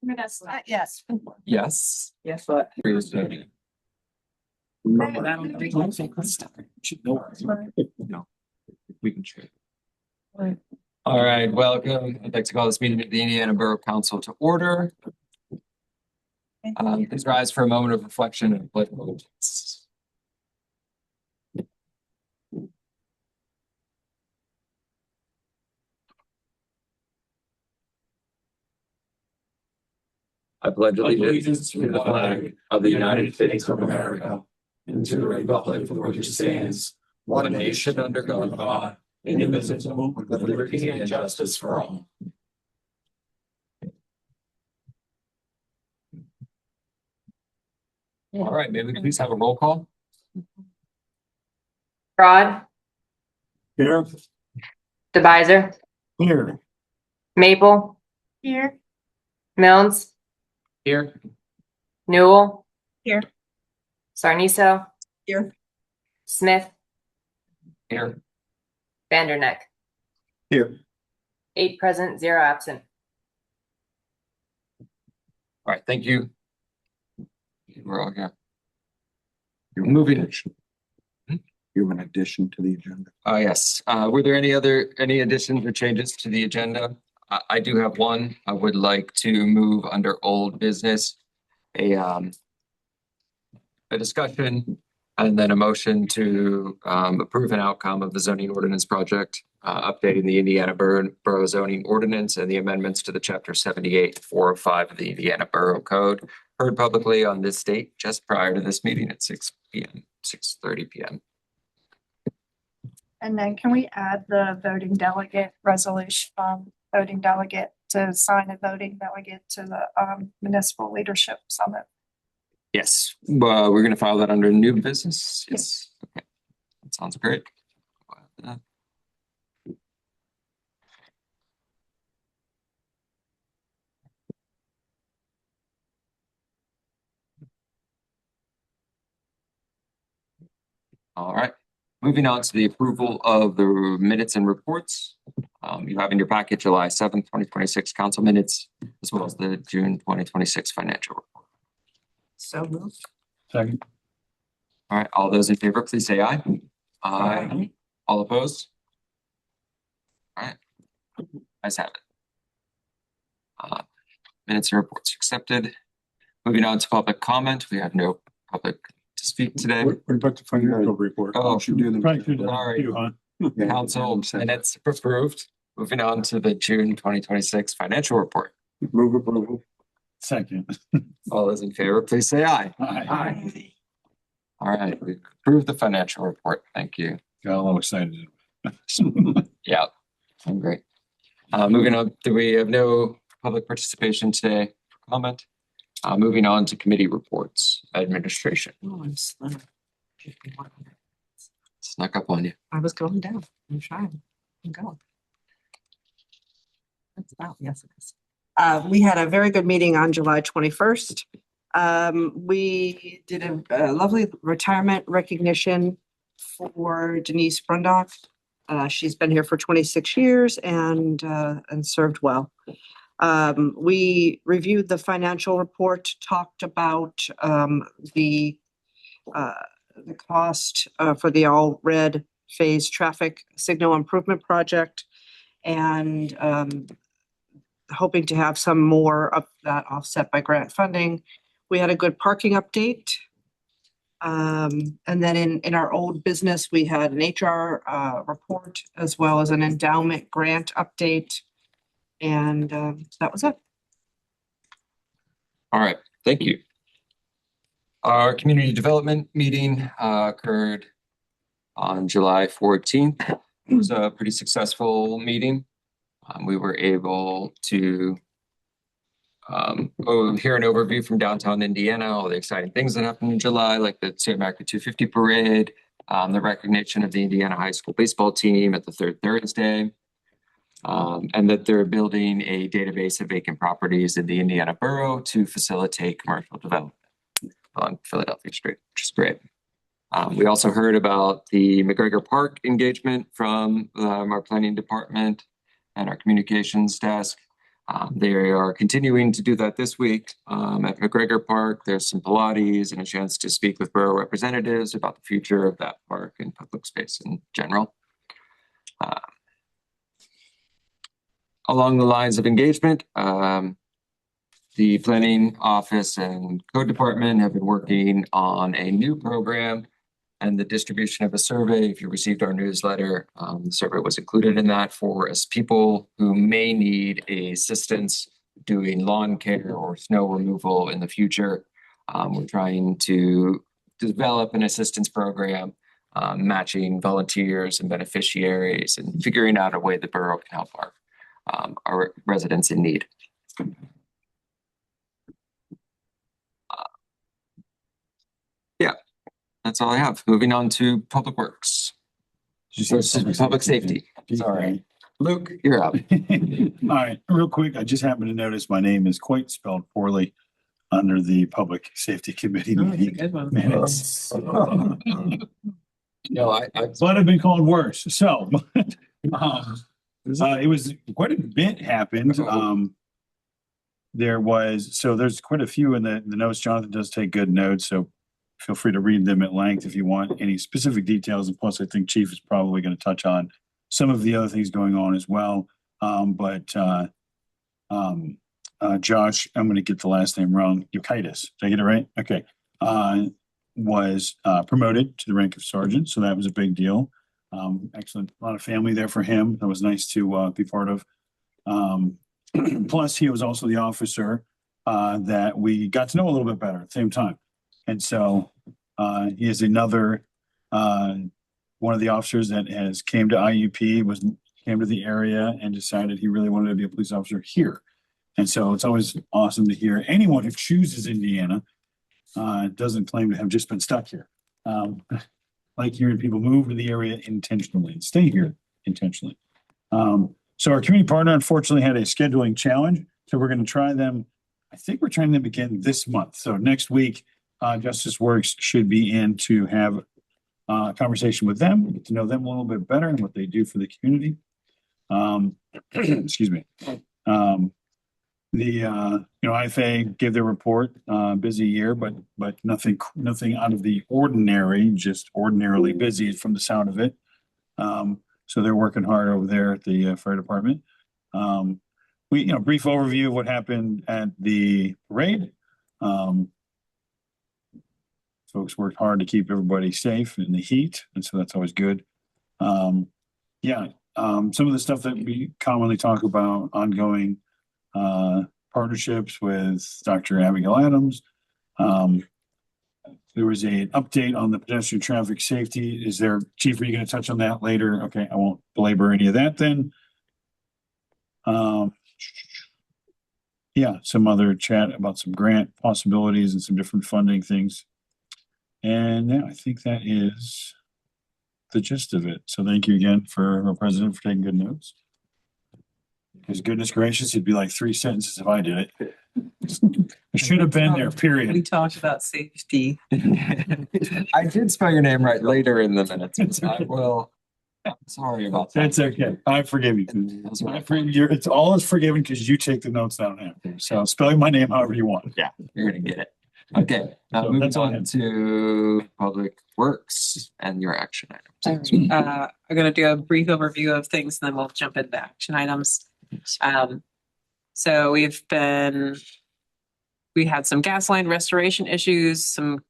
Yes. Yes. Yes, but. No, we can share. All right, welcome. I'd like to call this meeting of the Indiana Borough Council to order. Please rise for a moment of reflection and pledge allegiance. I pledge allegiance to the flag of the United States of America and to the republic for which it stands, one nation under God, indivisible, with liberty and justice for all. All right, may we please have a roll call? Rod, Here. DeViser, Here. Maple, Here. Milnes, Here. Newell. Here. Sarniso. Here. Smith, Here. Vanderneck. Here. 8 present, 0 absent. All right, thank you. We're all here. Moving. Human addition to the agenda. Yes. Were there any additions or changes to the agenda? I do have one. I would like to move under old business, a discussion and then a motion to approve an outcome of the zoning ordinance project, updating the Indiana Borough zoning ordinance and the amendments to the chapter 78-405 of the Indiana Borough Code, heard publicly on this date just prior to this meeting at 6:30 p.m. And then can we add the voting delegate resolution, voting delegate to sign a voting delegate to the municipal leadership summit? Yes, we're going to file that under new business. Yes. Okay. That sounds great. All right. Moving on to the approval of the minutes and reports. You have in your packet July 7th, 2026 council minutes, as well as the June 2026 financial report. So moved. Second. All right, all those in favor, please say aye. Aye. All opposed? All right, ayes have it. Minutes and reports accepted. Moving on to public comment. We have no public to speak today. What about the financial report? Oh, should do them. Sorry. Council minutes approved. Moving on to the June 2026 financial report. Move approval. Second. All those in favor, please say aye. Aye. All right, we approved the financial report. Thank you. Got a little excited. Yeah, I'm great. Moving on, we have no public participation today for comment. Moving on to committee reports, administration. Oh, I'm slow. Snuck up on you. I was going down. I'm trying. I'm going. That's about, yes, it is. We had a very good meeting on July 21st. We did a lovely retirement recognition for Denise Brundock. She's been here for 26 years and served well. We reviewed the financial report, talked about the cost for the all red phase traffic signal improvement project, and hoping to have some more of that offset by grant funding. We had a good parking update. And then in our old business, we had an HR report as well as an endowment grant update. And that was it. All right, thank you. Our community development meeting occurred on July 14th. It was a pretty successful meeting. We were able to hear an overview from downtown Indiana, all the exciting things that happened in July, like the St. America 250 parade, the recognition of the Indiana high school baseball team at the third Thursday, and that they're building a database of vacant properties in the Indiana Borough to facilitate commercial development on Philadelphia Street, which is great. We also heard about the McGregor Park engagement from our planning department and our communications desk. They are continuing to do that this week at McGregor Park. There's some Pilates and a chance to speak with borough representatives about the future of that park and public space in general. Along the lines of engagement, the planning office and code department have been working on a new program and the distribution of a survey. If you received our newsletter, the survey was included in that for us people who may need assistance doing lawn care or snow removal in the future. We're trying to develop an assistance program, matching volunteers and beneficiaries and figuring out a way the borough can help our residents in need. That's all I have. Moving on to public works. Public safety. Sorry. Luke, you're up. All right, real quick, I just happened to notice my name is quite spelled poorly under the Public Safety Committee meeting minutes. No, I But I've been called worse, so. It was quite a bit happened. There's quite a few in the notes. Jonathan does take good notes, so feel free to read them at length if you want any specific details. And plus, I think Chief is probably going to touch on some of the other things going on as well. Josh, I'm going to get the last name wrong. Yukaitis, did I get it right? Okay. Was promoted to the rank of sergeant, so that was a big deal. Excellent, a lot of family there for him. That was nice to be part of. Plus, he was also the officer that we got to know a little bit better at the same time. And so he is another one of the officers that has came to IUP, came to the area and decided he really wanted to be a police officer here. And so it's always awesome to hear anyone who chooses Indiana doesn't claim to have just been stuck here. Like hearing people move to the area intentionally and stay here intentionally. So our community partner unfortunately had a scheduling challenge. So we're going to try them. I think we're trying them again this month. So next week, Justice Works should be in to have a conversation with them, get to know them a little bit better and what they do for the community. Excuse me. IFA gave their report, busy year, but nothing out of the ordinary, just ordinarily busy from the sound of it. So they're working hard over there at the fire department. Brief overview of what happened at the parade. Folks worked hard to keep everybody safe in the heat, and so that's always good. Some of the stuff that we commonly talk about, ongoing partnerships with Dr. Abigail Adams. There was an update on the pedestrian traffic safety. Chief, are you going to touch on that later? Okay, I won't belabor any of that then. Some other chat about some grant possibilities and some different funding things. And I think that is the gist of it. So thank you again for our president for taking good notes. Because goodness gracious, it'd be like 3 sentences if I did it. I should have been there, We period. talked about safety. I did spell your name right later in the minutes. I'm sorry about that. That's okay. I forgive you. It's all is forgiven because you take the notes down after. So spelling my name however you want. Yeah, you're gonna get it. Okay, now So moving that's all I on have. to public works and your action items. I'm going to do a brief overview of things and then we'll jump into action items. So we had some gas line restoration issues. Some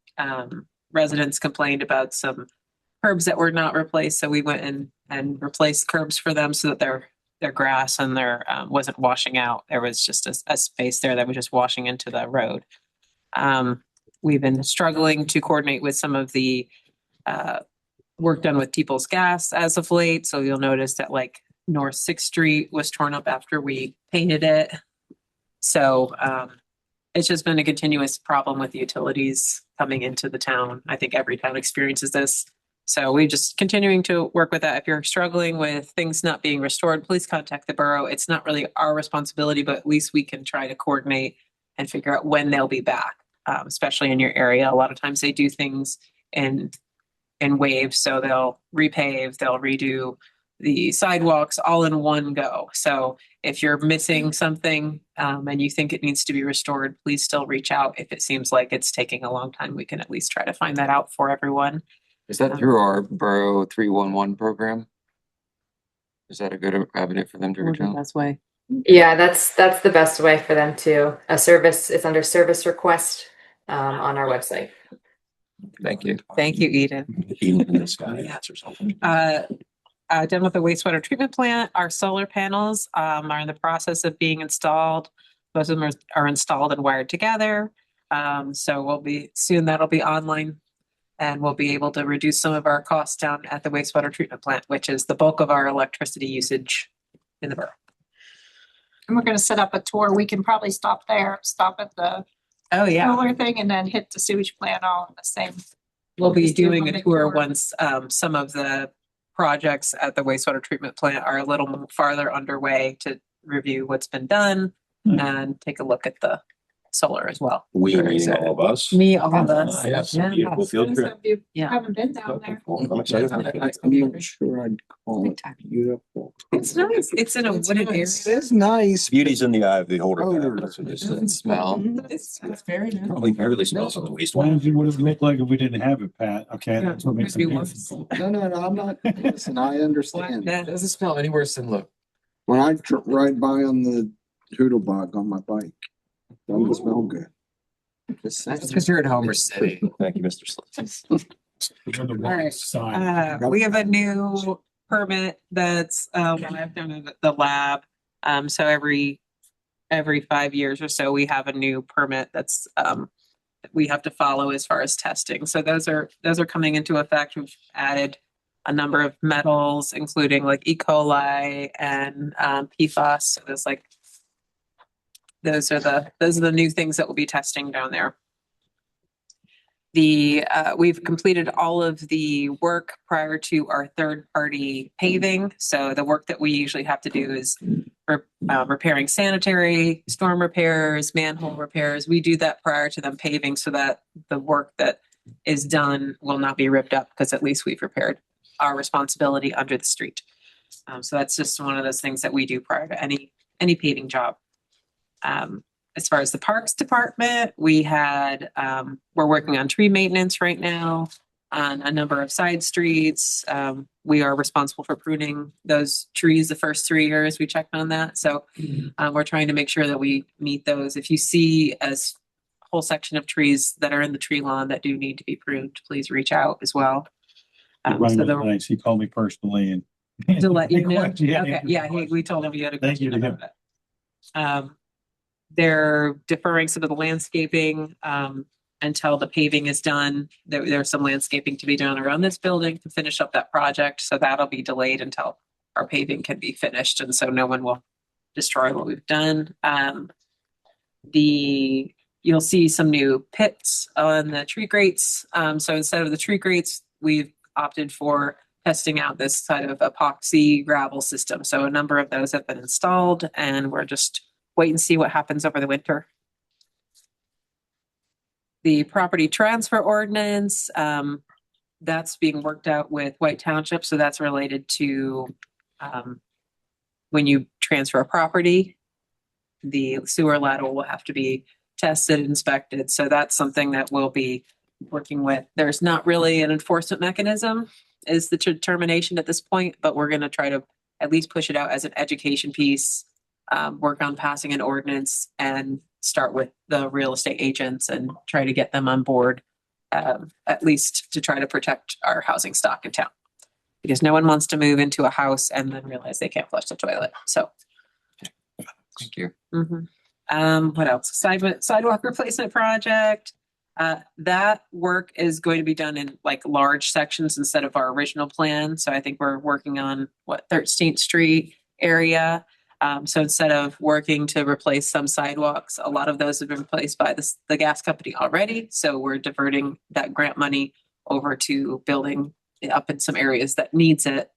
residents complained about some curbs that were not replaced. So we went and replaced curbs for them so that their grass and their wasn't washing out. There was just a space there that was just washing into the road. We've been struggling to coordinate with some of the work done with People's Gas as of late. So you'll notice that like North 6th Street was torn up after we painted it. So it's just been a continuous problem with utilities coming into the town. I think every town experiences this. So we're just continuing to work with that. If you're struggling with things not being restored, please contact the borough. It's not really our responsibility, but at least we can try to coordinate and figure out when they'll be back, especially in your area. A lot of times they do things in waves. So they'll repave, they'll redo the sidewalks all in one go. So if you're missing something, and you think it needs to be restored, please still reach out. If it seems like it's taking a long time, we can at least try to find that out for everyone. Is that through our Borough 311 program? Is that a good avenue for them to reach out? That's way. Yeah, that's the best way for them to, it's under service request on our website. Thank you. Thank you, Eden. Done with the wastewater treatment plant. Our solar panels are in the process of being installed. Most of them are installed and wired together. So that'll be online, and we'll be able to reduce some of our costs down at the wastewater treatment plant, which is the bulk of our electricity usage in the borough. And we're gonna set up a tour. We can probably stop there, stop at the Oh, yeah. solar thing and then hit the sewage plant all in the same. We'll be Just do doing a a tour tour. once some of the projects at the wastewater treatment plant are a little farther underway to review what's been done and take a look at the solar as well. We Very mean excited. all of us. Me, all of us. Yes, Yeah. beautiful field trip. You Yeah. haven't been down there. I'm excited. I'm sure I'd call it beautiful. It's nice. It's in a wooded area. It's nice. Beauty's in the eye of the beholder. Odor. That's what it is. Doesn't smell. It's very nice. Probably barely smells of the What wastewater. would it look like if we didn't have it, Pat? Okay, that's what makes it Maybe beautiful. No, I'm not, listen, I understand. Yeah. It doesn't smell any worse than look. When I ride by on the Doodlebug on my bike, doesn't smell good. That's because you're at Homer City. Thank you, Mr. Slits. On the All right. west side. We have a new permit that's I've done it at the lab. So every 5 years or so, we have a new permit that's we have to follow as far as testing. So those are coming into effect. We've added a number of metals, including like E. coli and PFAS. So those are the new things that we'll be testing down there. We've completed all of the work prior to our third-party paving. So the work that we usually have to do is repairing sanitary, storm repairs, manhole repairs. We do that prior to them paving so that the work that is done will not be ripped up, because at least we've repaired our responsibility under the street. So that's just one of those things that we do prior to any paving job. As far as the Parks Department, we're working on tree maintenance right now on a number of side streets. We are responsible for pruning those trees the first 3 years. We checked on that. So we're trying to make sure that we meet those. If you see a whole section of trees that are in the tree lawn that do need to be pruned, please reach out as well. Ryan So was nice. He called me personally and. to let you know. Yeah, Okay, yeah, we told him you had a Thank you question to him. about it. They're deferring some of the landscaping until the paving is done. There's some landscaping to be done around this building to finish up that project. So that'll be delayed until our paving can be finished. And so no one will destroy what we've done. You'll see some new pits on the tree grates. So instead of the tree grates, we've opted for testing out this kind of epoxy gravel system. So a number of those have been installed, and we're just wait and see what happens over the winter. The property transfer ordinance, that's being worked out with White Township. So that's related to when you transfer a property, the sewer lateral will have to be tested, inspected. So that's something that we'll be working with. There's not really an enforcement mechanism is the determination at this point, but we're going to try to at least push it out as an education piece. Work on passing an ordinance and start with the real estate agents and try to get them on board, at least to try to protect our housing stock in town. Because no one wants to move into a house and then realize they can't flush the toilet. So. Thank you. What else? Sidewalk replacement project. That work is going to be done in like large sections instead of our original plan. So I think we're working on 13th Street area. So instead of working to replace some sidewalks, a lot of those have been replaced by the gas company already. So we're diverting that grant money over to building up in some areas that needs it.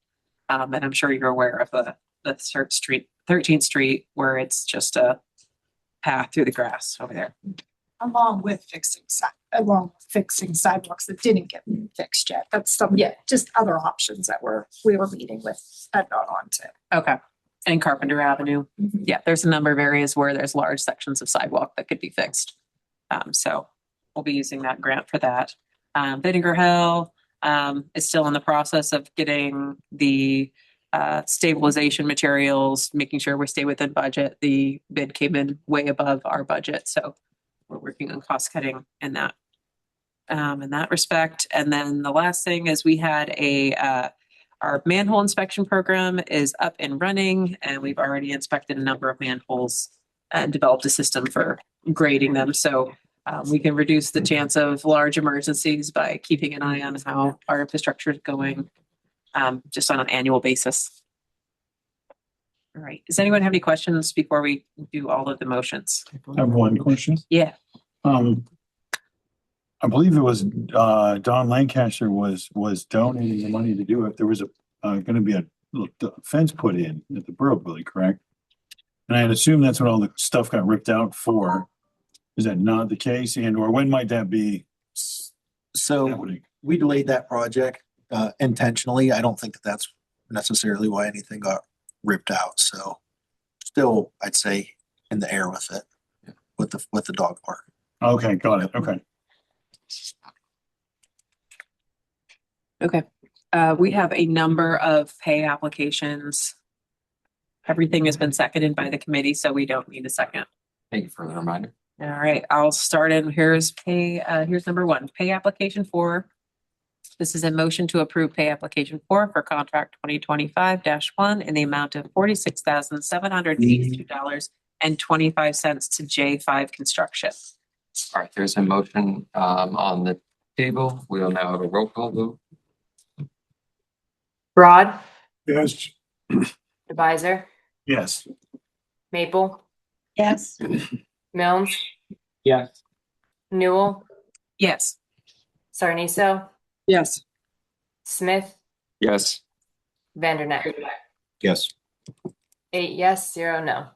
And I'm sure you're aware of the 13th Street, where it's just a path through the grass over there. Along with fixing along with fixing sidewalks that didn't get fixed yet. That's some, just other options that we were meeting with PennDOT on to. Okay. And Carpenter Avenue. Yeah, there's a number of areas where there's large sections of sidewalk that could be fixed. So we'll be using that grant for that. Vinegar Hill is still in the process of getting the stabilization materials, making sure we stay within budget. The bid came in way above our budget, so we're working on cost cutting in that respect. And then the last thing is we had our manhole inspection program is up and running, and we've already inspected a number of manholes and developed a system for grading them. So we can reduce the chance of large emergencies by keeping an eye on how our infrastructure is going, just on an annual basis. All right. Does anyone have any questions before we do all of the motions? I have one question. Yeah. I believe it was, Don Lancaster was donating the money to do it. There was gonna be a fence put in at the Borough building, correct? And I'd assume that's what all the stuff got ripped out for. Is that not the case? And or when might that be So happening? we delayed that project intentionally. I don't think that that's necessarily why anything got ripped out. So still, I'd say in the air with it, with the dog park. Okay, got it. Okay. Okay. We have a number of pay applications. Everything has been seconded by the committee, so we don't need a second. Thank you for the reminder. All right, I'll start in. Here's number one, pay application 4. This is a motion to approve pay application 4 for contract 2025-1 in the amount of $46,782.25 to J5 Construction. All right, there's a motion on the table. We'll now have a roll call vote. Broad, Yes. Advisor, Yes. Maple, Yes. Milnes, Yes. Newell, Yes. Sarniso, Yes. Smith, Yes. Vanderneck. Yes. 8 yes, 0 no.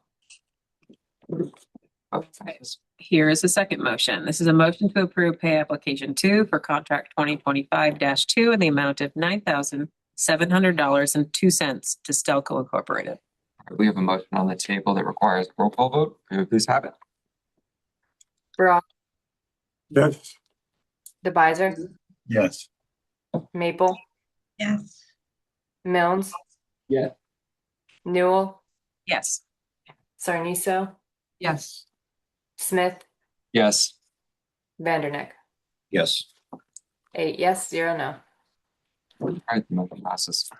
Okay. Here is the second motion. This is a motion to approve pay application 2 for contract 2025-2 in the amount of $9,700.02 to Stelco Incorporated. All right, we have a motion on the table that requires a roll call vote. May we please have it? Broad, Yes. Advisor, Yes. Maple, Yes. Milnes. Yeah. Newell, Yes. Sarniso, Yes. Smith, Yes. Vanderneck. Yes. 8 yes, 0 no. All right, the motion passes.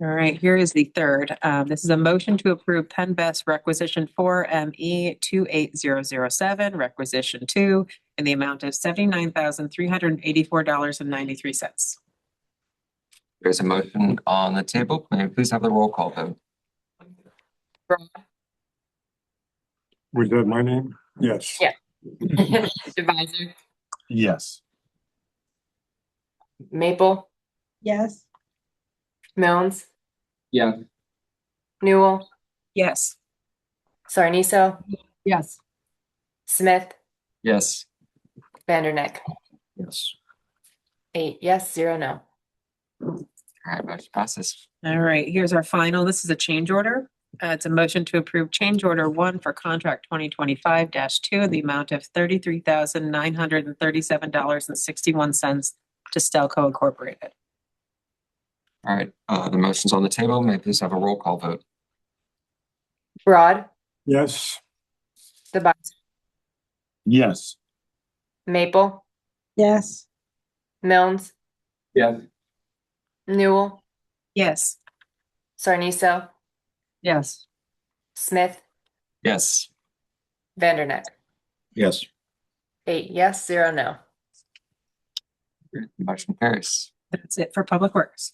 All right, here is the third. This is a motion to approve Penn Best Requisition 4 ME 28007, Requisition 2 in the amount of $79,384.93. There's a motion on the table. May we please have the roll call vote? Was that my name? Yes. Yeah. Advisor, Yes. Maple, Yes. Milnes, Yeah. Newell, Yes. Sarniso, Yes. Smith, Yes. Vanderneck. Yes. 8 yes, 0 no. All right, motion passes. All right, here's our final. This is a change order. It's a motion to approve change order 1 for contract 2025-2 in the amount of $33,937.61 to Stelco Incorporated. All right, the motion's on the table. May I please have a roll call vote? Broad, Yes. Advisor, Yes. Maple, Yes. Milnes, Yeah. Newell, Yes. Sarniso, Yes. Smith, Yes. Vanderneck. Yes. 8 yes, 0 no. Motion carries. That's it for Public Works.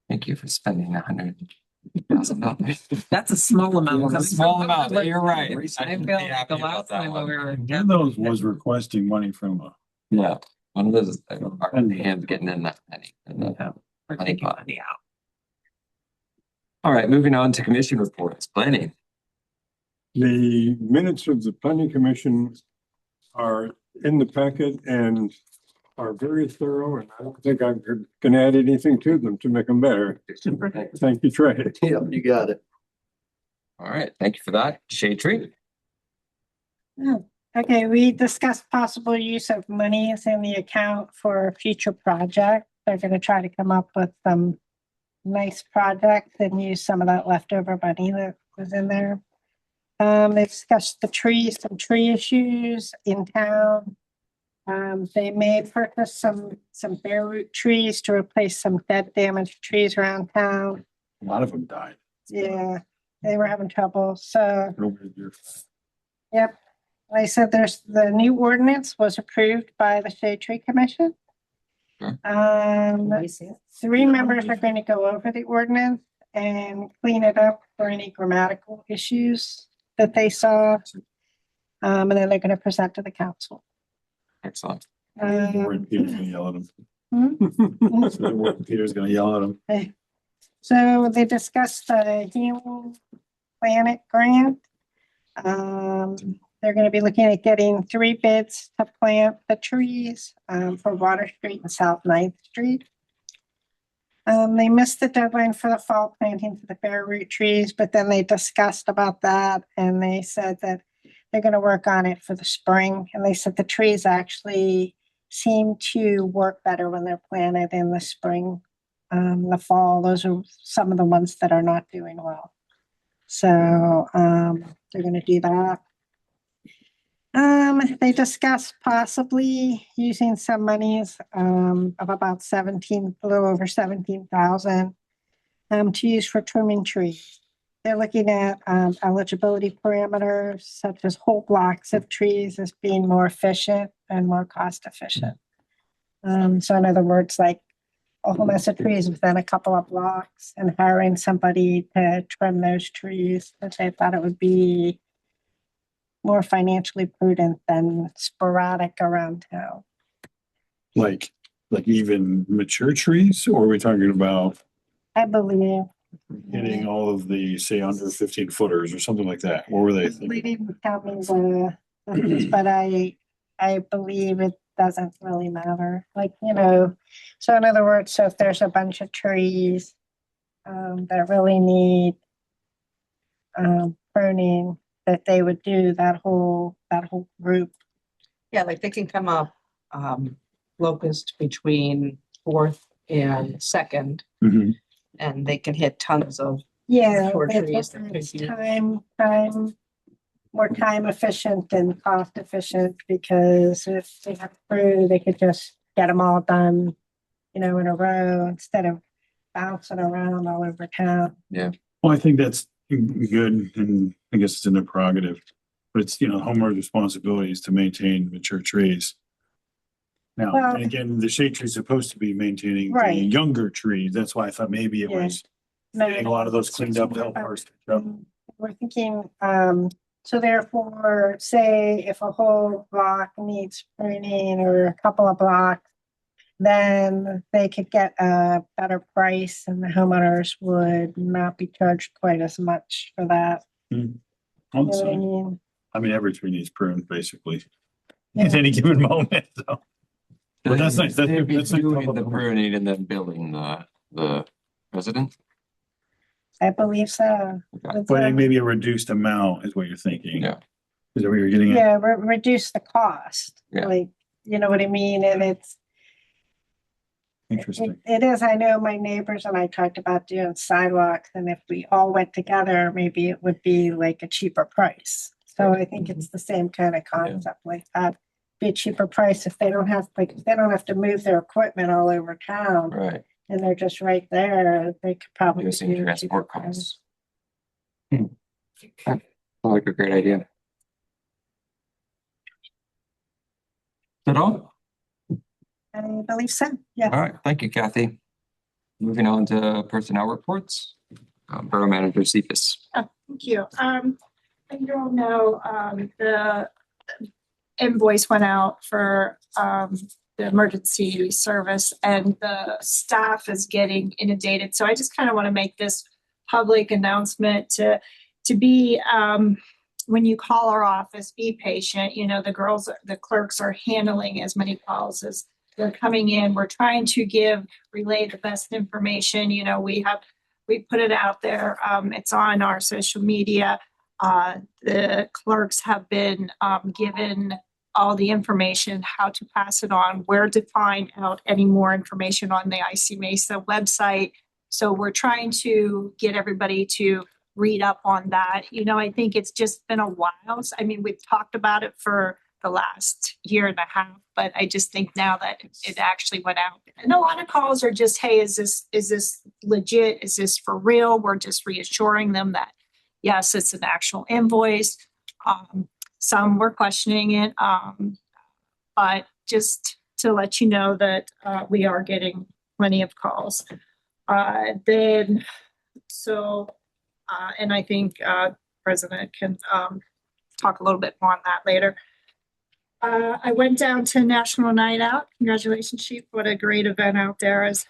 Thank you for spending $100,000. That's a small amount. It's a coming small from amount, Public you're right. Works. I I can feel be like happy the about last that time one. we were. One of those was requesting money from Yeah, one of those, our hands getting in that penny. We're taking money out. All right, moving on to commission reports, planning. The minutes of the planning commission are in the packet, and are very thorough, and I don't think I can add anything to them to make them better. Thank you, Trey. Yeah, you got it. All right, thank you for that. Shade Tree. Okay, we discussed possible use of monies in the account for a future project. They're gonna try to come up with some nice projects and use some of that leftover money that was in there. They discussed the trees, some tree issues in town. They may purchase some bare root trees to replace some dead damaged trees around town. A lot of them died. Yeah, they were having trouble, so. Yep. Like I said, the new ordinance was approved by the Shade Tree Commission. Sure. 3 members are going to go over the ordinance and clean it up for any grammatical issues that they saw. And then they're going to present to the council. Excellent. Warren Peter's gonna yell at him. Hmm? So Warren Peter's gonna yell at him. So they discussed the Healing Planet grant. They're going to be looking at getting 3 bids to plant the trees for Water Street and South 9th Street. They missed the deadline for the fall planting for the bare root trees, but then they discussed about that and they said that they're going to work on it for the spring. And they said the trees actually seem to work better when they're planted in the spring, the fall. Those are some of the ones that are not doing well. So they're going to do that. They discussed possibly using some monies of about a little over 17,000 to use for trimming trees. They're looking at eligibility parameters such as whole blocks of trees as being more efficient and more cost efficient. So in other words, like a whole mess of trees within a couple of blocks and hiring somebody to trim those trees. But they thought it would be more financially prudent than sporadic around town. Like even mature trees, or are we talking about I believe. hitting all of the, say, under 15 footers or something like that? What were they They thinking? didn't tell me but I believe it doesn't really matter. Like, so in other words, so if there's a bunch of trees that really need pruning, that they would do that whole group. Yeah, like they can come up locust between 4th and 2nd, Mhm. and they can hit tons of Yeah, mature it's trees that could it's be- more time efficient and cost efficient, because if they have crew, they could just get them all done, in a row instead of bouncing around all over town. Well, I think that's good, and I guess it's in their prerogative. But it's, homeowner's responsibility is to maintain mature trees. Now, Well- and again, the shade tree is supposed to be maintaining the Right. younger trees. That's why I thought maybe it Yeah. was getting a lot of those cleaned up to help ours. We're thinking, so therefore, say if a whole block needs pruning or a couple of blocks, then they could get a better price and the homeowners would not be charged quite as much for that. On You the know what I side. mean? I mean, every tree needs pruned, basically, Yeah. at any given moment, so. But that's nice. That's They'd be nice to doing have the a- pruning and then billing the resident. I believe so. But maybe a reduced amount is what you're thinking. Yeah. Is that what you're getting at? Yeah, reduce the cost. Yeah. Like, you know what I mean? And Interesting. it is, I know my neighbors and I talked about doing sidewalks, and if we all went together, maybe it would be like a cheaper price. So I think it's the same kind of concept, like that, be a cheaper price if they don't have, if they don't have to move their equipment all over town Right. and they're just right there, they could probably. Reducing do a cheaper transport price. costs. Sounds like a great idea. Is that all? I believe so, yeah. All right, thank you, Kathy. Moving on to personnel reports. Borough Manager Cephas. Thank you. And you all know, the invoice went out for, the emergency service, and the staff is getting inundated. So I just kind of want to make this public announcement to be, when you call our office, be patient. The clerks are handling as many calls they're coming in. We're trying to relay the best information. You know, we put it out there. It's on our social media. The clerks have been given all the information, how to pass it on, where to find out any more information on the IC Mesa website. So we're trying to get everybody to read up on that. You know, I think it's just been a while. I mean, we've talked about it for the last year and a half, but I just think now that it actually went out. And a lot of calls are just, hey, is this legit? Is this for real? We're just reassuring them that, yes, it's an actual invoice. Some were questioning it, but just to let you know that we are getting plenty of calls. And I think President can talk a little bit more on that later. I went down to National Night Out. Congratulations, Chief. What a great event out there as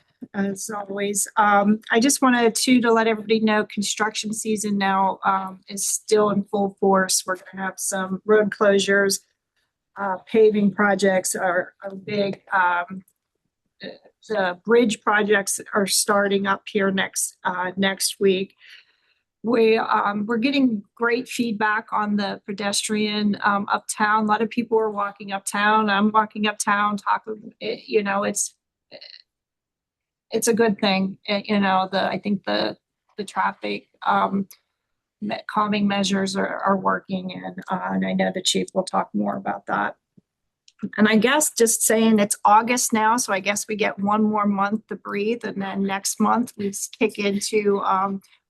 always. I just wanted to let everybody know construction season now is still in full force. We're going to have some road closures. Paving projects are big. The bridge projects are starting up here next week. We're getting great feedback on the pedestrian uptown. A lot of people are walking uptown. I'm walking uptown, you know, it's a good thing. You know, I think the traffic calming measures are working, and I know the chief will talk more about that. And I guess just saying it's August now, so I guess we get one more month to breathe, and then next month we kick into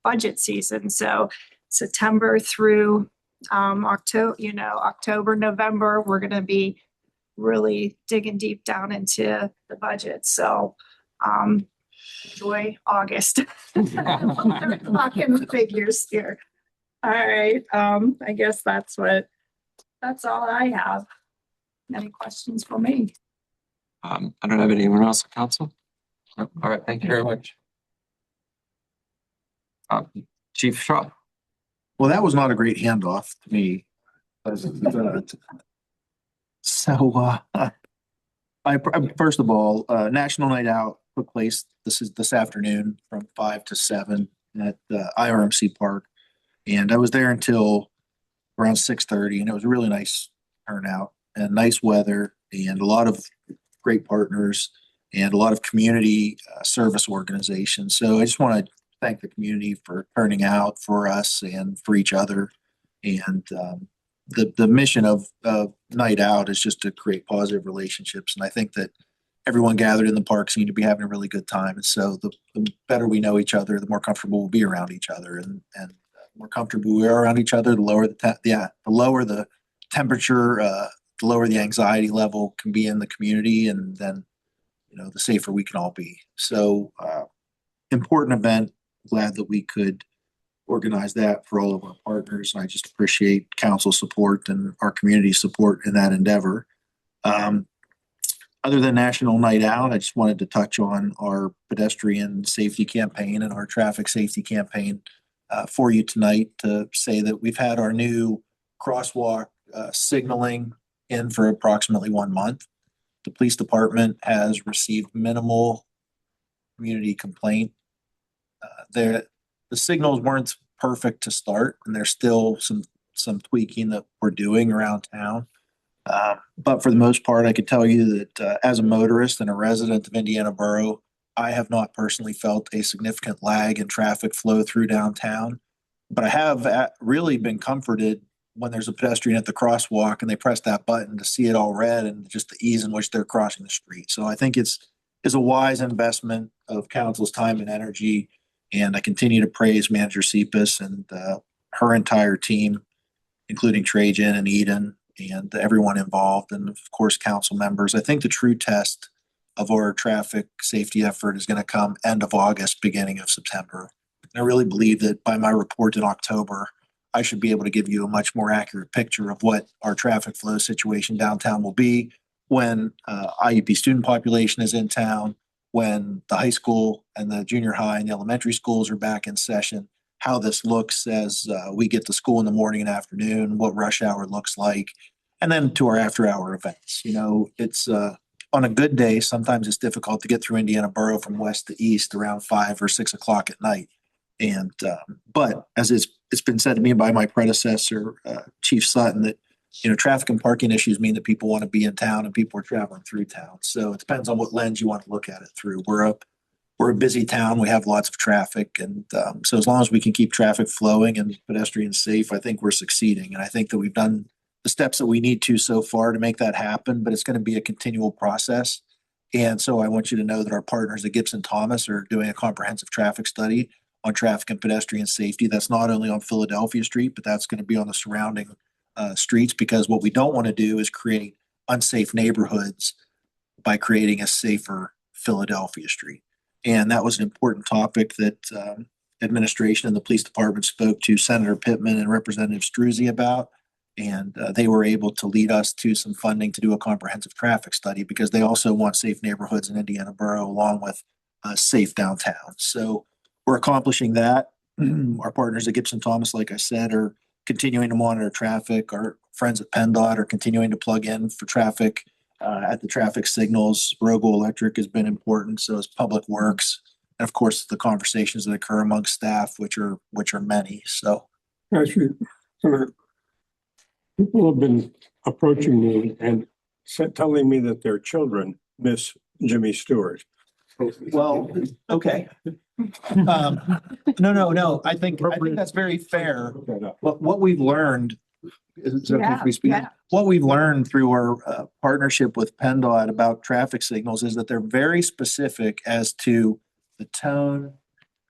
budget season. So September through October, November, we're going to be really digging deep down into the budget. So enjoy August. We're talking figures here. All right. I guess that's all I have. Any questions for me? I don't have anyone else on council. No? All right, thank you very much. Chief Shaw. Well, that was not a great handoff to me. So, first of all, National Night Out took place this afternoon from 5 to 7 at the IRMC Park. And I was there until around 6:30, and it was a really nice turnout and nice weather and a lot of great partners and a lot of community service organizations. So I just want to thank the community for turning out for us and for each other. And the mission of Night Out is just to create positive relationships. And I think that everyone gathered in the park seemed to be having a really good time. And so the better we know each other, the more comfortable we'll be around each other. And the more comfortable we are around each other, the lower the lower the temperature, the lower the anxiety level can be in the community, and then, you know, the safer we can all be. So important event. Glad that we could organize that for all of our partners. And I just appreciate council support and our community support in that endeavor. Other than National Night Out, I just wanted to touch on our pedestrian safety campaign and our traffic safety campaign for you tonight, to say that we've had our new crosswalk signaling in for approximately 1 month. The police department has received minimal community complaint. The signals weren't perfect to start, and there's still some tweaking that we're doing around town. But for the most part, I could tell you that as a motorist and a resident of Indiana Borough, I have not personally felt a significant lag in traffic flow through downtown. But I have really been comforted when there's a pedestrian at the crosswalk and they press that button to see it all red and just the ease in which they're crossing the street. So I think it's a wise investment of council's time and energy. And I continue to praise Manager Cepas and her entire team, including Trajan and Eden and everyone involved, and of course, council members. I think the true test of our traffic safety effort is going to come end of August, beginning of September. And I really believe that by my report in October, I should be able to give you a much more accurate picture of what our traffic flow situation downtown will be when IUP student population is in town, when the high school and the junior high and the elementary schools are back in session, how this looks as we get to school in the morning and afternoon, what rush hour looks like, and then to our after hour events. You know, it's on a good day, sometimes it's difficult to get through Indiana Borough from west to east around 5 or 6 o'clock at night. And, but as it's been said to me by my predecessor, Chief Sutton, that, traffic and parking issues mean that people want to be in town and people are traveling through town. So it depends on what lens you want to look at it through. We're a busy town. We have lots of traffic. And, so as long as we can keep traffic flowing and pedestrians safe, I think we're succeeding. And I think that we've done the steps that we need to so far to make that happen, but it's going to be a continual process. And so I want you to know that our partners at Gibson Thomas are doing a comprehensive traffic study on traffic and pedestrian safety. That's not only on Philadelphia Street, but that's going to be on the surrounding streets, because what we don't want to do is create unsafe neighborhoods by creating a safer Philadelphia Street. And that was an important topic that administration and the police department spoke to Senator Pittman and Representative Struzzi about. And they were able to lead us to some funding to do a comprehensive traffic study, because they also want safe neighborhoods in Indiana Borough along with safe downtown. So we're accomplishing that. Our partners at Gibson Thomas, like I said, are continuing to monitor traffic. Our friends at PennDOT are continuing to plug in for traffic at the traffic signals. Rogo Electric has been important. So is Public Works. And of course, the conversations that occur among staff, which are many. So Actually, people have been approaching me and telling me that their children miss Jimmy Stewart. well, okay. No. I think that's very fair. What we've learned is what we've learned through our partnership with PennDOT about traffic signals is that they're very specific as to the tone,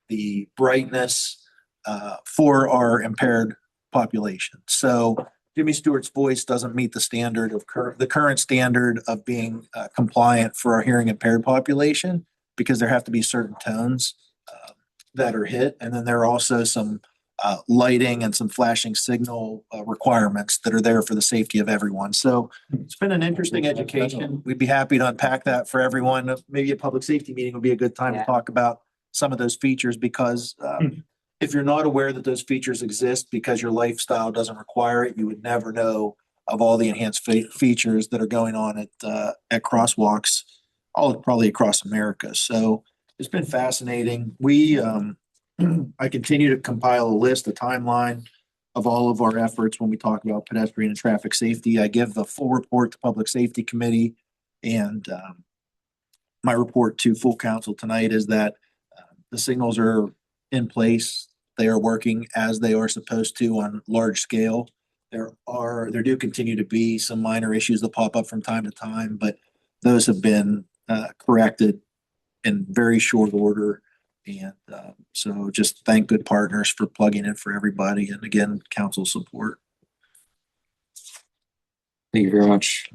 the brightness for our impaired population. So Jimmy Stewart's voice doesn't meet the standard of the current standard of being compliant for our hearing impaired population, because there have to be certain tones that are hit. And then there are also some lighting and some flashing signal requirements that are there for the safety of everyone. So it's been an interesting education. We'd be happy to unpack that for everyone. Maybe a public safety meeting would be a good time to talk about some of those features, because if you're not aware that those features exist because your lifestyle doesn't require it, you would never know of all the enhanced features that are going on at crosswalks probably across America. So it's been fascinating. I continue to compile a list, a timeline of all of our efforts when we talk about pedestrian and traffic safety. I give the full report to Public Safety Committee, and my report to full council tonight is that the signals are in place. They are working as they are supposed to on large scale. There do continue to be some minor issues that pop up from time to time, but those have been corrected in very short order. And so just thank good partners for plugging in for everybody. And again, council support. Thank you very much.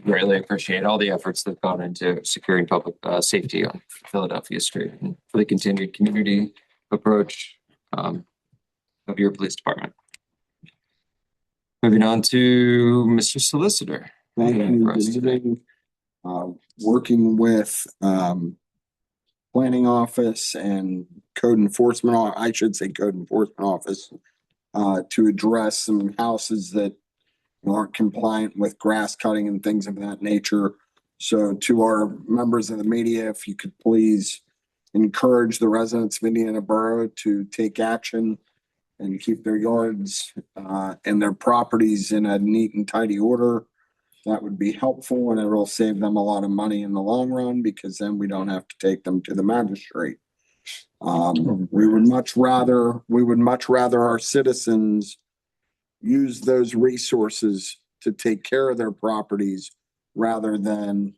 Greatly appreciate all the efforts that have gone into securing public safety on Philadelphia Street, and for the continued community approach of your police department. Moving on to Mr. Solicitor. Thank you, David. Working with planning office and code enforcement, I should say code enforcement office, to address some houses that aren't compliant with grass cutting and things of that nature. So to our members of the media, if you could please encourage the residents of Indiana Borough to take action and keep their yards and their properties in a neat and tidy order. That would be helpful, and it will save them a lot of money in the long run, because then we don't have to take them to the magistrate. We would much rather our citizens use those resources to take care of their properties rather than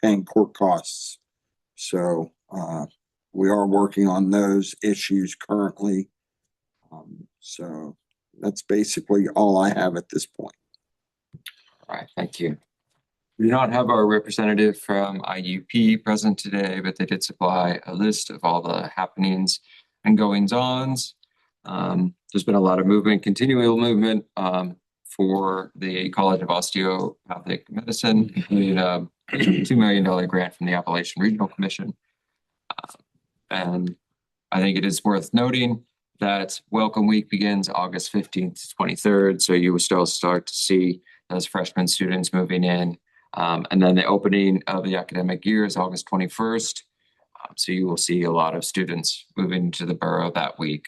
paying court costs. So we are working on those issues currently. So that's basically all I have at this point. All right, thank you. We do not have our representative from IUP present today, but they did supply a list of all the happenings and goings-ons. There's been a lot of movement, continual movement for the College of Osteopathic Medicine, including a $2 million grant from the Appalachian Regional Commission. And I think it is worth noting that Welcome Week begins August 15th to 23rd. So you will still start to see those freshman students moving in And then the opening of the academic year is August 21st. So you will see a lot of students moving to the borough that week.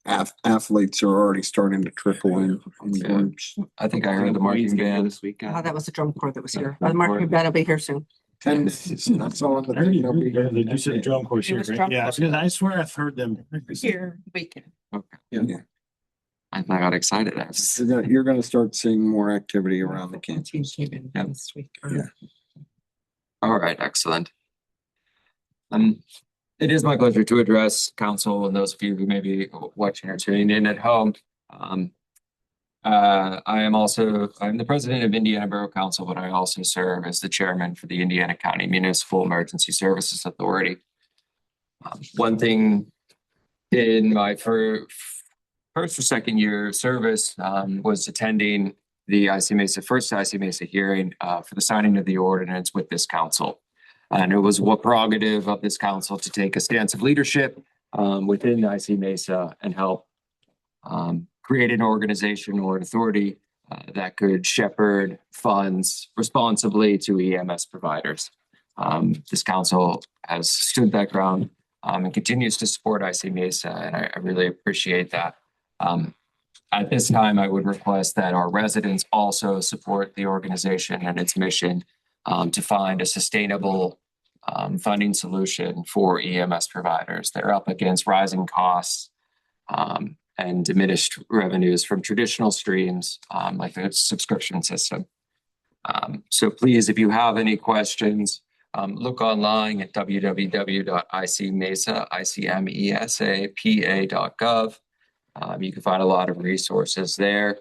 Athletes are already starting to trickle in Yeah. groups. I think I heard the marching band this weekend. That was the drum corps that was here. Drum The marching band will be here soon. 10 days. That's all. I heard you said drum course It here, was right? drum Yeah, course. because I swear I've heard them. Here weekend. Yeah. I got excited. You're gonna start seeing more activity around the campus. Team came in Yep. this week. Yeah. All right, excellent. It is my pleasure to address council and those of you who may be watching or tuning in at home. I'm the president of Indiana Borough Council, but I also serve as the chairman for the Indiana County Municipal Emergency Services Authority. One thing in my first or second year of service was attending the first IC Mesa hearing for the signing of the ordinance with this council. And it was a prerogative of this council to take a stance of leadership within IC Mesa and help create an organization or an authority that could shepherd funds responsibly to EMS providers. This council has stood that ground and continues to support IC Mesa, and I really appreciate that. At this time, I would request that our residents also support the organization and its mission to find a sustainable funding solution for EMS providers. They're up against rising costs and diminished revenues from traditional streams like the subscription system. So please, if you have any questions, look online at www.icmesa.gov. You can find a lot of resources there.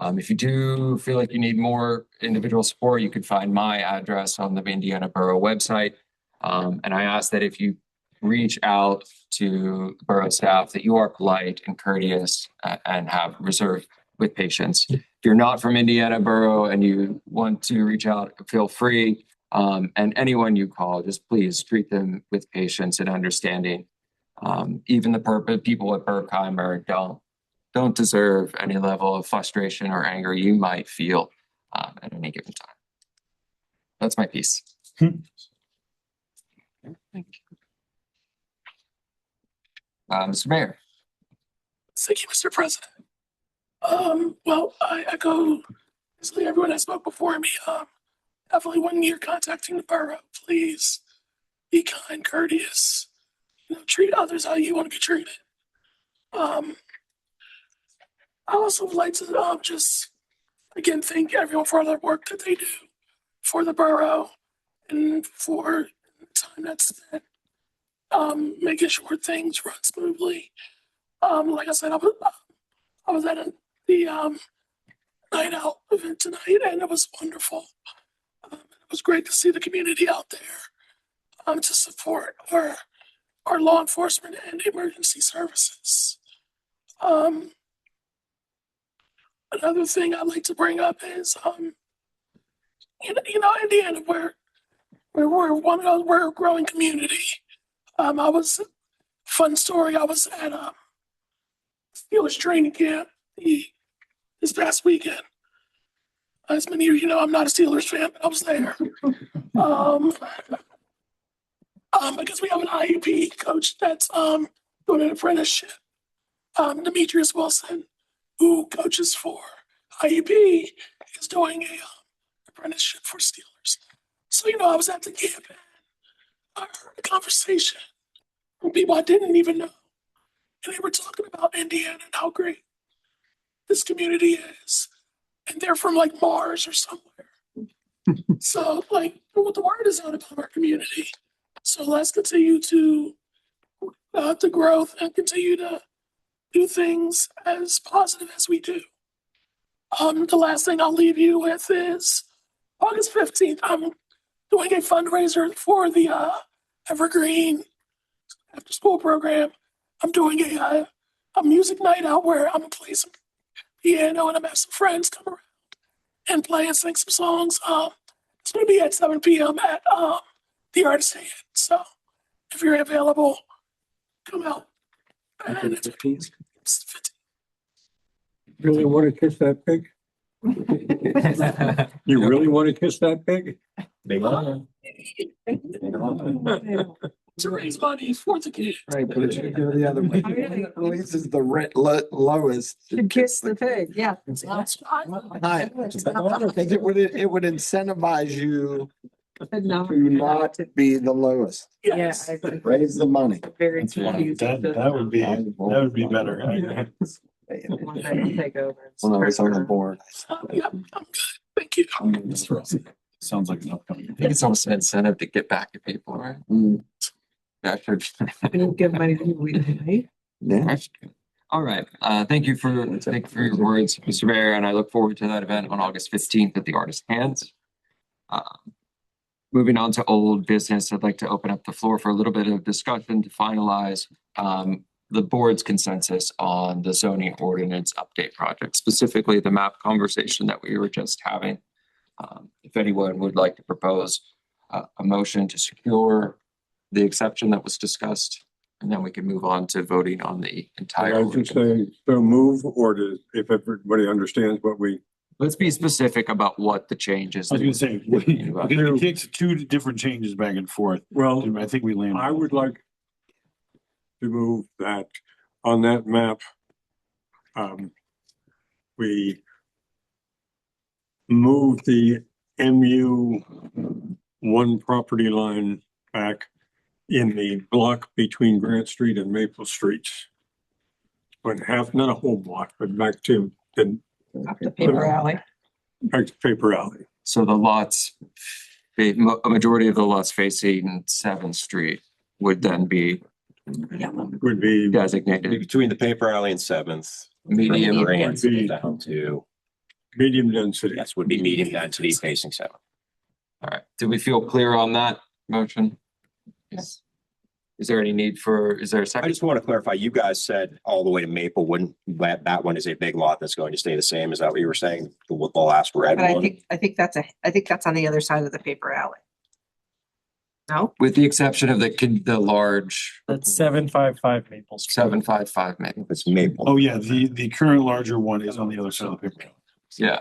If you do feel like you need more individual support, you can find my address on the Indiana Borough website. And I ask that if you reach out to borough staff, that you are polite and courteous and have reserve with patience. If you're not from Indiana Borough and you want to reach out, feel free. And anyone you call, just please treat them with patience and understanding. Even the people at Berkheimer don't deserve any level of frustration or anger you might feel at any given time. That's my piece. Thank you. Mr. Mayor. Thank you, Mr. President. Well, I echo basically everyone that spoke before me. Definitely when you're contacting the borough, please be kind, courteous, treat others how you want to be treated. I also would like to just again thank everyone for all the work that they do for the borough and for the time that's spent making sure things run smoothly. Like I said, I was at the night out event tonight, and it was wonderful. It was great to see the community out there to support our law enforcement and emergency services. Another thing I'd like to bring up is, Indiana, we're a growing community. Fun story, I was at Steelers training camp this past weekend. As many of you know, I'm not a Steelers fan, but I was there. Because we have an IUP coach that's doing an apprenticeship. Demetrius Wilson, who coaches for IUP, is doing a apprenticeship for Steelers. So, I was at the camp and I heard a conversation from people I didn't even know. And they were talking about Indiana and how great this community is. And they're from like Mars or somewhere. So the word is out about our community. So let's continue to growth and continue to do things as positive as we do. The last thing I'll leave you with is August 15th, I'm doing a fundraiser for the Evergreen after school program. I'm doing a music night out where I'm gonna play some piano and I'm gonna have some friends come around and play and sing some songs. It's gonna be at 7 p.m. at the Artist Inn. So if you're available, come out. And it's 15. Really want to kiss that pig? You really want to kiss that pig? They are. To raise money for the kids. Right, but it should go the other way. At least it's the lowest. To kiss the pig, yeah. I think it would incentivize you to not be the lowest. Yeah, I agree. Raise the money. Very That, confused. that would be better. One day I'll take over. When I was on the board. Yeah, I'm good. Thank you. Sounds like an upcoming. I think it's almost an incentive to get back at people, right? That should. We don't give money to we right? Yeah. All right, thank you for your words, Mr. Mayor, and I look forward to that event on August 15th at the Artist Hands. Moving on to old business, I'd like to open up the floor for a little bit of discussion to finalize the board's consensus on the zoning ordinance update project, specifically the map conversation that we were just having. If anyone would like to propose a motion to secure the exception that was discussed, and then we can move on to voting on the entire. I would say, so move, or if everybody understands what we. Let's be specific about what the changes. I was gonna say, we kicked two different changes back and forth. Well, I think we landed. I would like to move that on that map, we move the MU1 property line back in the block between Grant Street and Maple Street. But half, not a whole block, but back to the Up the paper alley. back to Paper Alley. So the lots, a majority of the lots facing 7th Street would then be Would be designated Between the Paper Alley and Seventh. medium. Grants down to, medium density. yes, would be medium density facing Seventh. All right, do we feel clear on that motion? Yes. Is there any need is there a I second? just want to clarify, you guys said all the way to Maple, wouldn't, that one is a big lot that's going to stay the same. Is that what you were saying? The last red But one? I think that's on the other side of the paper alley. No? With the exception of the large That's 755 Maple Street. 755 maybe. It's Maple. Oh, yeah, the current larger one is on the other side of the paper. Yeah,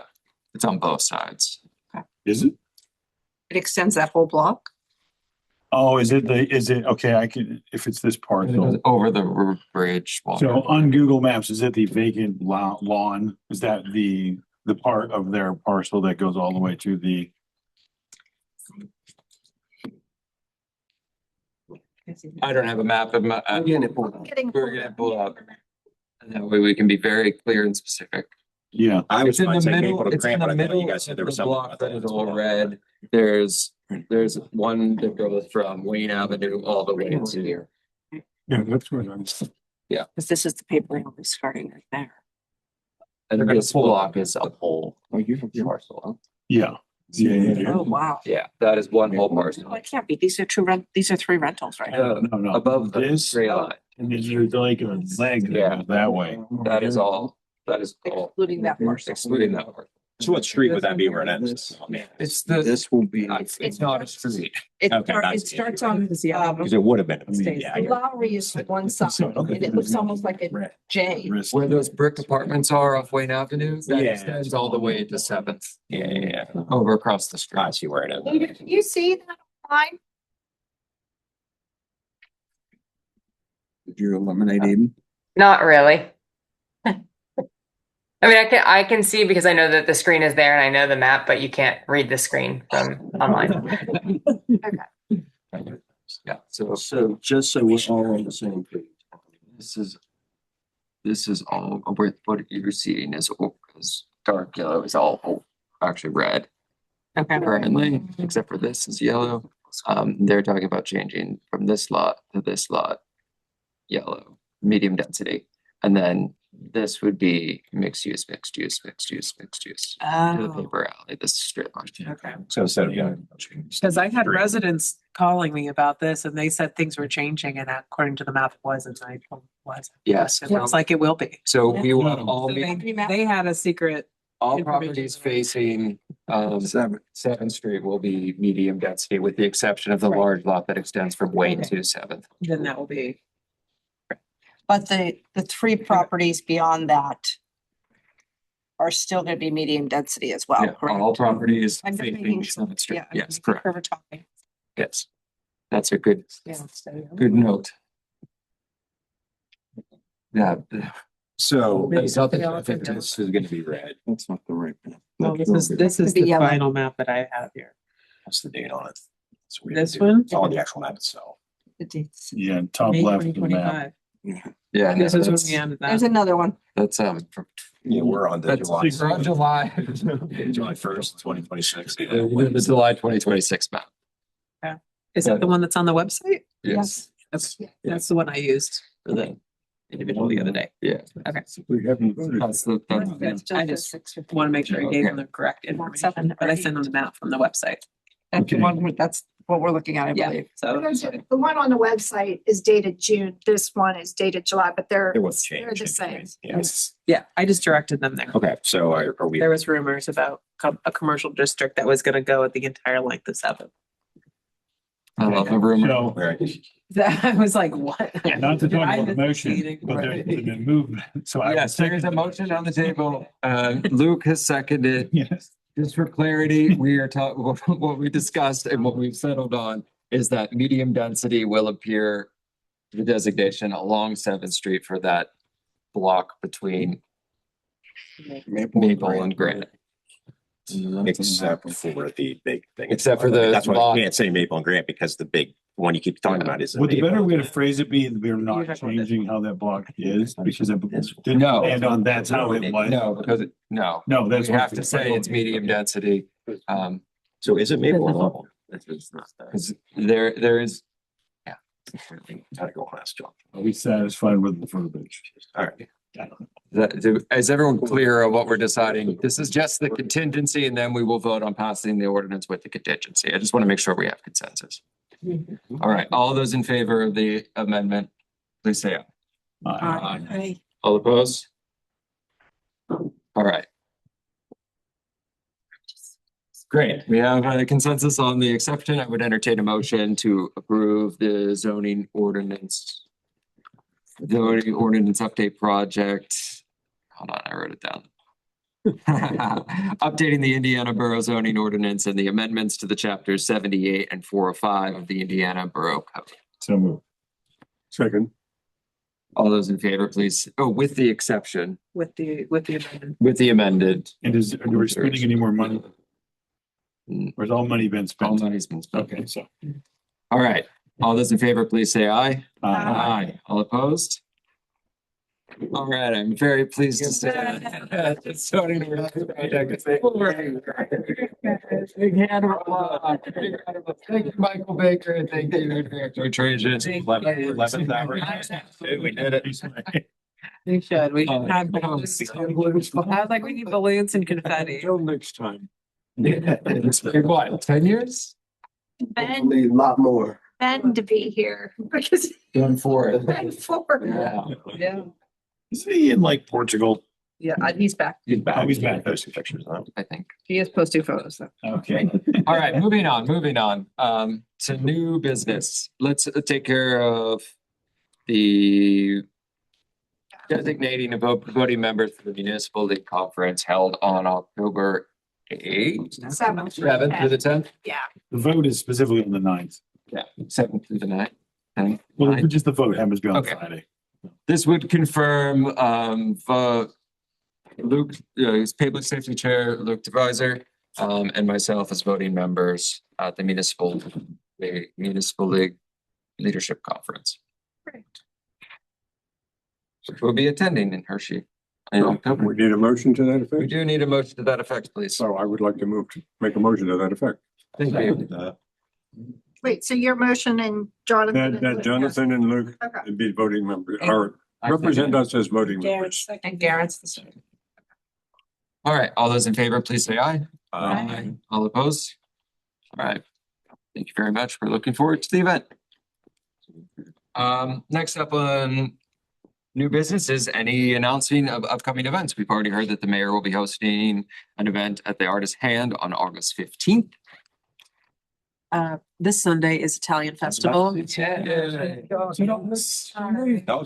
it's on both sides. Is it? It extends that whole block? Oh, is it okay, I can, if it's this parcel. Over the bridge. So on Google Maps, is it the vacant lawn? Is that the part of their parcel that goes all the way to the? I don't have a map of my. Getting. We're gonna pull up. And that way we can be very clear and specific. Yeah. I was It's in trying the to say middle, Maple to it's in Grant, the but I thought middle you guys said of there the was something. block that is all red. There's one that goes from Wayne Avenue all the way to here. Yeah, that's what I'm. Because this is the paper alley starting right there. And this block is a whole. Oh, you have your parcel, huh? Yeah. Oh, wow. Yeah, that is one whole parcel. No, it can't be. These are these are 3 rentals, right? No. Above This, gray line. and then there's like a leg Yeah. that goes that way. That is all Excluding that parcel. excluding that part. So what street would that be where it ends? Oh, man. It's the, This will be. it's not a street. It Okay, that's- starts on, Because it would have been. Yeah, I get it. Lowry is one side, and it looks almost like a J. Where those brick apartments are off Wayne Avenue, that Yeah. extends all the way to 7th, Yeah. over across the street. I see where it is. Can you see that line? Did you eliminate Eden? Not really. I mean, I can see because I know that the screen is there and I know the map, but you can't read the screen from online. Yeah, so So just so we're all on the same page. this is all, what you're seeing is dark yellow is all actually red Okay. currently, except for this is yellow. They're talking about changing from this lot to this lot, yellow, medium density. And then this would be mixed use to the paper alley, this straight line. Okay. So instead of, Because I had residents calling me about this and they said things were changing and according to the map it wasn't. I told them it wasn't. Yes. It looks like it will be. So we want all, So they had a secret. all properties facing 7th Street will be medium density with the exception of the large lot that extends from Wayne to 7th. Then that will be. But the 3 properties beyond that are still gonna be medium density as well, Yeah, all correct? properties I'm just facing making sure. 7th Street. Yeah, I'm Yes, just correct. making sure we're talking. Yes. That's a good Yeah. note. Yeah. So There's nothing- I think this is gonna be red. That's not the right. map. Oh, this is Could be the yellow. final map that I have here. What's the date on it? So we This have to do- one? It's on the actual map itself. The dates. Yeah, top May left of the map. 2025. Yeah. no, This is when that's- we added There's that. another one. That's, from- Yeah, we're on the that's, July. we're on July. July 1st, 2026. The July 2026 map. Is that the one that's on the website? Yes. That's the one I used for the individual the other day. Yeah. Okay. We haven't voted. That's the, I just want to make sure I gave them the correct information, but I sent them the map from the website. That's the one, that's what we're looking at, I Yeah, believe. so The one on the website is dated June. This one is dated July, but they're It was changed. the same. Yes. yeah, I just directed them there. Okay, so are we? There was rumors about a commercial district that was going to go at the entire length of 7th. I love the rumor. So, I was like, what? not to Did talk I about miss motion, meeting? but there's been a movement. So I. Yes, there is a motion on the table. Luke has seconded. Yes. Just for clarity, we are talking, what we discussed and what we've settled on is that medium density will appear the designation along 7th Street for that block between Maple and Granite. Except for the big thing. Except for the That's why lot. I can't say Maple and Grant because the big one you keep talking about is. Would the better Maple. way to phrase it be, we're not You're talking about this changing how that block is, because it No. and on that's how it was. No, because, no, No, we that's. have to say it's medium density. So is it Maple or Level? It's not that. Because there is, Gotta go on, John. Are we satisfied with the verbiage? All right. is everyone clear on what we're deciding? This is just the contingency and then we will vote on passing the ordinance with the contingency. I just want to make sure we have consensus. All right, all those in favor of the amendment, please say aye. Aye. All opposed? All right. Great, we have a consensus on the exception. I would entertain a motion to approve the zoning ordinance. Zoning ordinance update project. Hold on, I wrote it down. Updating the Indiana Borough zoning ordinance and the amendments to the chapters 78 and 405 of the Indiana Borough Code. So move. Second. All those in favor, please. Oh, with the exception, with the amendment. with the amended. And are we spending any more money? Mm, Or has all money been All spent? money's been spent. Okay, so. All right, all those in favor, please say aye. Aye. All opposed? All right, I'm very pleased to say that. It's zoning ordinance project. Big hand of applause. Thank you, Michael Baker, and thank you, Director Trajan. 11th hour. We did it. We should have balloons. I was like, we need balloons and confetti. Until next time. It's been what, 10 years? Ben, Need a lot more. Ben to be here because Going for it. Ben forward. Yeah. Yeah. Isn't he in like Portugal? Yeah, he's back. He's back. Oh, he's back. Those two pictures, huh? I think. He is posting photos though. Okay. All right, moving on. To new business. Let's take care of the designating of voting members for the municipal league conference held on October 8th, 7th through the 10th. The vote is specifically on the 9th. Yeah, 7th through the 9th. 10th. Well, 9th. just the vote happens to be on Okay. Friday. This would confirm Luke, his public safety chair, Luke DeViser, and myself as voting members at the municipal league leadership conference. Great. Which will be attending in Hershey in October. We need a motion to that We effect. do need a motion to that effect, please. So I would like to make a motion to that effect. Thank you. Wait, so your motion and Jonathan. That Jonathan and Luke Okay. would be voting members, or represent us as voting members. And Garrett's the same. All right, all those in favor, please say aye. Aye. All opposed? All right. Thank you very much. We're looking forward to the event. Next up on new business is any announcing of upcoming events. We've already heard that the mayor will be hosting an event at the Artist Hand on August 15th. This Sunday is Italian Festival. No, it's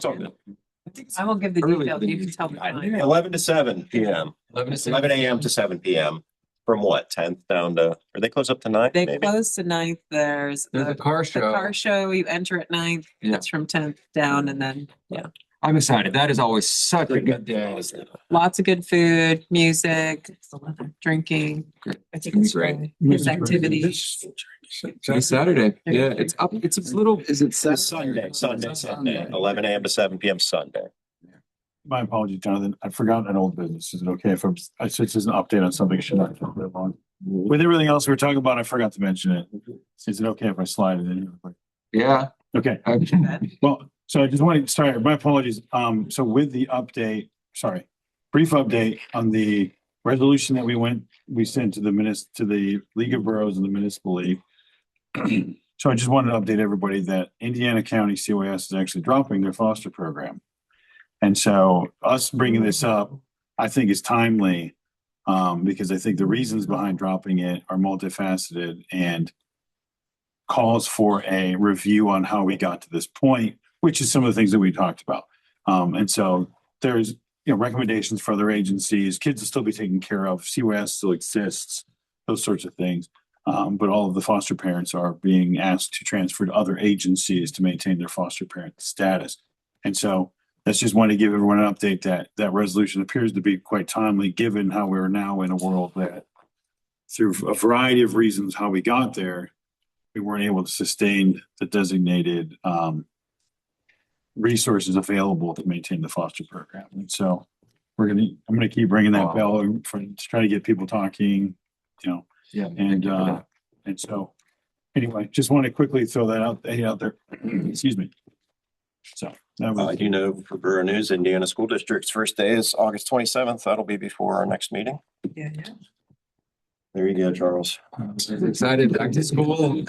all good. I will give the Early details. You can tell me. mine. 11 to 7 PM, 11 AM to 7 PM. From what, 10th down to, are they close up to 9th They maybe? close to 9th. There's There's a car the show. car show. You enter at 9th. Yeah. It's from 10th down and then, yeah. I'm excited. That is always such a good day. Lots of good food, music, drinking. I think it's Great. great. Kids activities. It's Saturday. Yeah, it's up. It's a little. Is it Sunday, 11 AM to 7 PM Sunday. My apologies, Jonathan. I forgot an old business. Is it okay if I switch as an update on something? Should I talk about on? With everything else we were talking about, I forgot to mention it. Is it okay if I slide it in here? Yeah. Okay. Well, so I just wanted, sorry, my apologies. So with the update, sorry, brief update on the resolution that we sent to the League of Boroughs and the Municipal League. So I just wanted to update everybody that Indiana County CYS is actually dropping their foster program. And so us bringing this up, I think is timely, because I think the reasons behind dropping it are multifaceted and calls for a review on how we got to this point, which is some of the things that we talked about. And so there's, recommendations for other agencies. Kids will still be taken care of. CYS still exists, those sorts of things. But all of the foster parents are being asked to transfer to other agencies to maintain their foster parent status. And so that's just wanted to give everyone an update that that resolution appears to be quite timely, given how we're now in a world that through a variety of reasons how we got there, we weren't able to sustain the designated resources available to maintain the foster program. And so I'm going to keep ringing that bell to try to get people talking, Yeah. and so anyway, just want to quickly throw that out there. Excuse me. So that was, For Borough News, Indiana School District's first day is August 27th. That'll be before our next meeting. Yeah. There you go, Charles. Excited back to school.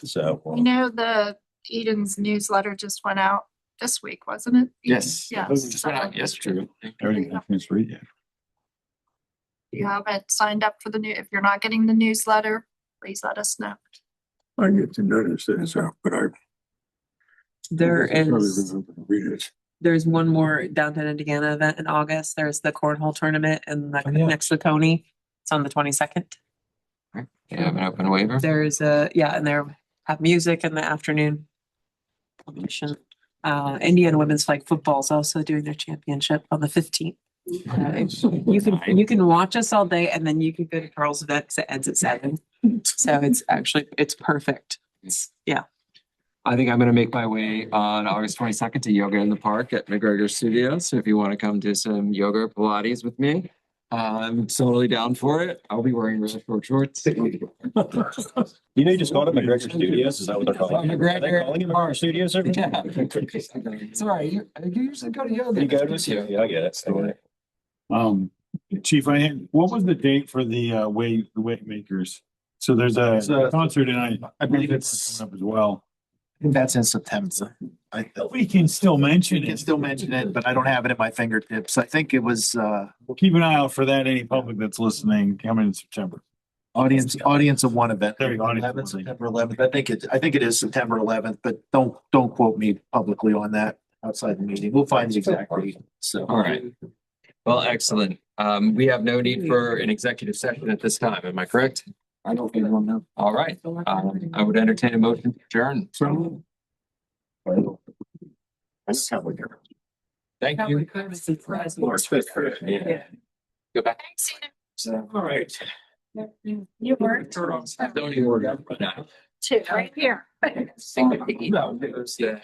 So. The Eden's newsletter just went out this week, wasn't it? Yes. Yeah. Just went out yesterday. everything I finished reading. If you haven't signed up for if you're not getting the newsletter, please let us know. I get to notice that it's out, but There's one more downtown Indiana event in August. There's the cornhole tournament and yeah. next to Coney. It's on the 22nd. You have an open waiver? There's and they have music in the afternoon. Indiana women's flag football is also doing their championship on the 15th. You can watch us all day and then you can go to Carl's event because it ends at 7. So it's perfect. I think I'm going to make my way on August 22nd to yoga in the park at McGregor Studio. So if you want to come do some yoga or Pilates with me, I'm totally down for it. I'll be wearing really short shorts. You just called it McGregor Studios? Is that what they're calling it? Are they calling it McGregor Studios? Yeah. Sorry, you usually go to yoga. You go to, yeah, I get it. Chief, what was the date for the weight makers? So there's a concert and I believe it's coming up as well. I think that's in September. We can still mention You can it. still mention it, but I don't have it at my fingertips. I think it was We'll keep an eye out for that. Any public that's listening coming in September. audience of one event. There you go. 11th, September 11th. I think it is September 11th, but don't quote me publicly on that outside the meeting. We'll find the exact date. So. All right. Well, excellent. We have no need for an executive session at this time. Am I correct? I don't think anyone knows. All right. I would entertain a motion to adjourn. Thank you. Yeah. Go back. All right. You worked. Don't even worry about it now. Two right here. No, there's the